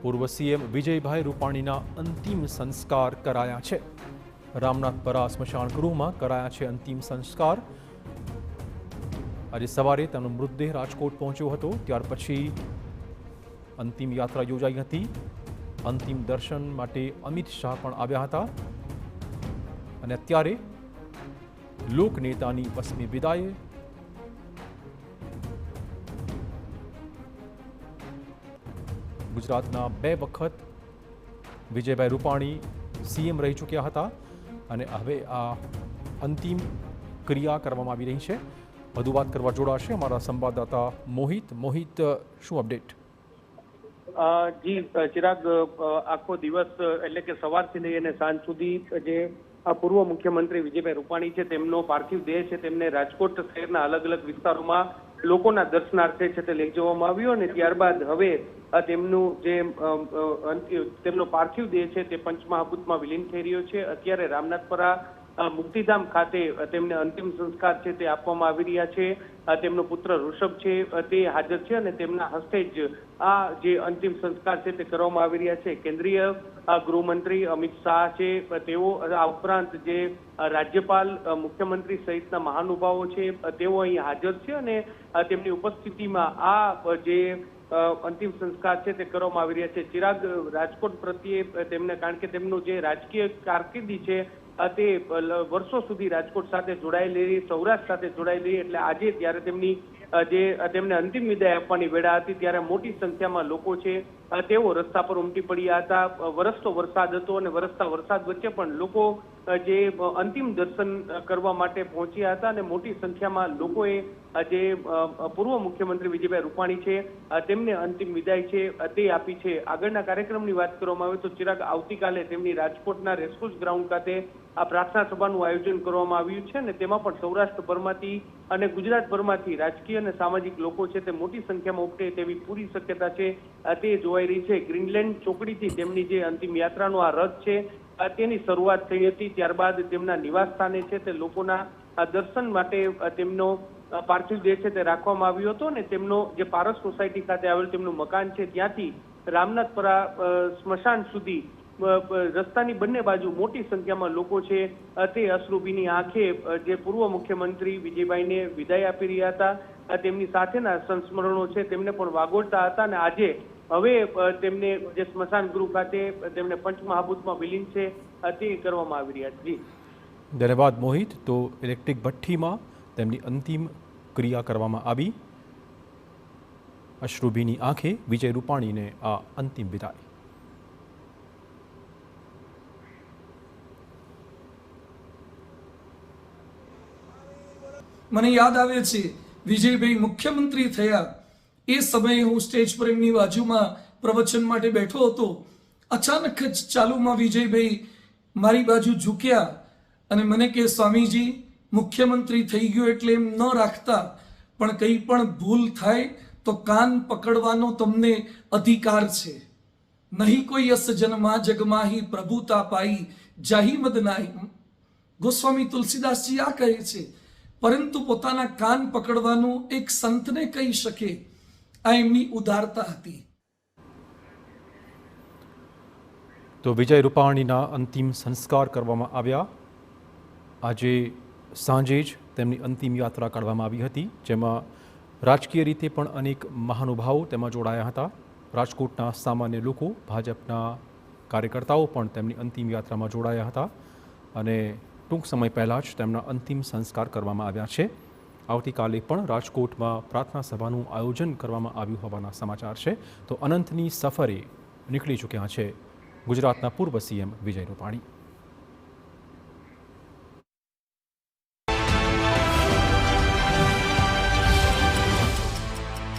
પૂર્વ સીએમ વિજયભાઈ રૂપાણીના અંતિમ સંસ્કાર કરાયા છે। રામનાથપરા સ્મશાન ગૃહમાં કરાયા છે અંતિમ સંસ્કાર। આજે સવારે તેમનો મૃતદેહ રાજકોટ પહોંચ્યો હતો, ત્યાર પછી અંતિમ યાત્રા યોજાઈ હતી। અંતિમ દર્શન માટે અમિત શાહ પણ આવ્યા હતા અને અત્યારે લોકનેતાની વસમી વિદાય ગુજરાતના 2 વખત વિજયભાઈ રૂપાણી સીએમ રહી ચૂક્યા હતા અને હવે આ અંતિમ ક્રિયા કરવામાં આવી રહી છે। વધુ વાત કરવા જોડાશે અમારા સંવાદદાતા મોહિત। મોહિત, શું અપડેટ? જી ચિરાગ, આખો દિવસ એટલે કે સવારથી લઈને સાંજ સુધી જે પૂર્વ મુખ્યમંત્રી વિજયભાઈ રૂપાણી છે તેમનો પાર્થિવ દેહ છે તેમને રાજકોટ શહેરના અલગ અલગ વિસ્તારોમાં લોકોના દર્શનાર્થે છે તે લઈ જવામાં આવ્યો અને ત્યારબાદ હવે તેમનું જે તેમનો પાર્થિવ દેહ છે તે પંચમહાભૂતમાં વિલીન થઈ રહ્યો છે। અત્યારે રામનાથપરા મુક્તિધામ ખાતે તેમને અંતિમ સંસ્કાર છે તે આપવામાં આવી રહ્યા છે। તેમનો પુત્ર ઋષભ છે તે હાજર છે અને તેમના હસ્તે જ આ જે અંતિમ સંસ્કાર છે તે કરવામાં આવી રહ્યા છે। કેન્દ્રીય ગૃહમંત્રી અમિત શાહ છે તેઓ, આ ઉપરાંત જે રાજ્યપાલ, મુખ્યમંત્રી સહિતના મહાનુભાવો છે તેઓ અહીં હાજર છે અને તેમની ઉપસ્થિતિમાં આ જે અંતિમ સંસ્કાર છે તે કરવામાં આવી રહ્યા છે। ચિરાગ, રાજકોટ પ્રત્યે તેમને, કારણ કે તેમનું જે રાજકીય કારકિર્દી છે તે વર્ષો સુધી રાજકોટ સાથે જોડાયેલી, સૌરાષ્ટ્ર સાથે જોડાયેલી, એટલે આજે ત્યારે તેમની જે તેમને અંતિમ વિદાય આપવાની વેળા હતી ત્યારે મોટી સંખ્યામાં લોકો છે તેઓ રસ્તા પર ઉમટી પડ્યા હતા। વરસતો વરસાદ હતો અને વરસતા વરસાદ વચ્ચે પણ લોકો જે અંતિમ દર્શન કરવા માટે પહોંચ્યા હતા અને મોટી સંખ્યામાં લોકોએ જે પૂર્વ મુખ્યમંત્રી વિજયભાઈ રૂપાણી છે તેમને અંતિમ વિદાય છે તે આપી છે। આગળના કાર્યક્રમની વાત કરવામાં આવે તો ચિરાગ, આવતીકાલે તેમની રાજકોટના રેસકોર્સ ગ્રાઉન્ડ ખાતે આ પ્રાર્થના સભાનું આયોજન કરવામાં આવ્યું છે અને તેમાં પણ સૌરાષ્ટ્રભરમાંથી અને ગુજરાતભરમાંથી રાજકીય અને સામાજિક લોકો છે તે મોટી સંખ્યામાં ઉમટે તેવી પૂરી શક્યતા છે તે જોવાઈ રહી છે। ગ્રીનલેન્ડ ચોકડીથી તેમની જે અંતિમ યાત્રાનો આ રથ છે તેની શરૂઆત થઈ હતી, ત્યારબાદ તેમના નિવાસ સ્થાને છે તે લોકોના દર્શન માટે તેમનો પાર્થિવ દેહ છે તે રાખવામાં આવ્યો હતો અને તેમનો જે પારસ સોસાયટી ખાતે આવેલ તેમનું મકાન છે ત્યાંથી રામનાથપરા સ્મશાન સુધી રસ્તાની બંને બાજુ મોટી સંખ્યામાં લોકો છે તે અશ્રુભીની આંખે જે પૂર્વ મુખ્યમંત્રી વિજયભાઈને વિદાય આપી રહ્યા હતા, તેમની સાથેના સંસ્મરણો છે તેમને પણ વાગોળતા હતા અને આજે હવે તેમને જે સ્મશાન ગૃહ ખાતે તેમને પંચમહાભૂતમાં વિલીન છે તે કરવામાં આવી રહ્યા છે। ધન્યવાદ મોહિત। તો ઇલેક્ટ્રિક ભઠ્ઠીમાં તેમની અંતિમ ક્રિયા કરવામાં આવી। અશ્રુભીની આંખે વિજય રૂપાણીને આ અંતિમ વિદાય। મને યાદ આવે છે વિજયભાઈ મુખ્યમંત્રી થયા એ સમયે હું સ્ટેજ પર એમની બાજુમાં પ્રવચન માટે બેઠો હતો। અચાનક જ ચાલુમાં વિજયભાઈ મારી બાજુ ઝૂક્યા અને મને કે, સ્વામીજી, મુખ્યમંત્રી થઈ ગયો એટલે એમ ન રાખતા, પણ કંઈ પણ ભૂલ થાય તો કાન પકડવાનો તમને અધિકાર છે। નહીં કોઈ યસ જન્મા જગમાહી પ્રભુતા પાઈ જાહી મદ નાહી। ગોસ્વામી તુલસીદાસજી આ કહે છે, પરંતુ પોતાના કાન પકડવાનું એક સંતને કહી શકે, આ એમની ઉદારતા હતી। તો વિજય રૂપાણીના અંતિમ સંસ્કાર કરવામાં આવ્યા। આજે સાંજે જ તેમની અંતિમ યાત્રા કાઢવામાં આવી હતી, જેમાં રાજકીય રીતે પણ અનેક મહાનુભાવો તેમાં જોડાયા હતા। રાજકોટના સામાન્ય લોકો, ભાજપના કાર્યકર્તાઓ પણ તેમની અંતિમ યાત્રામાં જોડાયા હતા અને ટૂંક સમય પહેલાં જ તેમના અંતિમ સંસ્કાર કરવામાં આવ્યા છે। આવતીકાલે પણ રાજકોટમાં પ્રાર્થના સભાનું આયોજન કરવામાં આવ્યું હોવાના સમાચાર છે। તો અનંતની સફરે નીકળી ચૂક્યા છે ગુજરાતના પૂર્વ સીએમ વિજય રૂપાણી।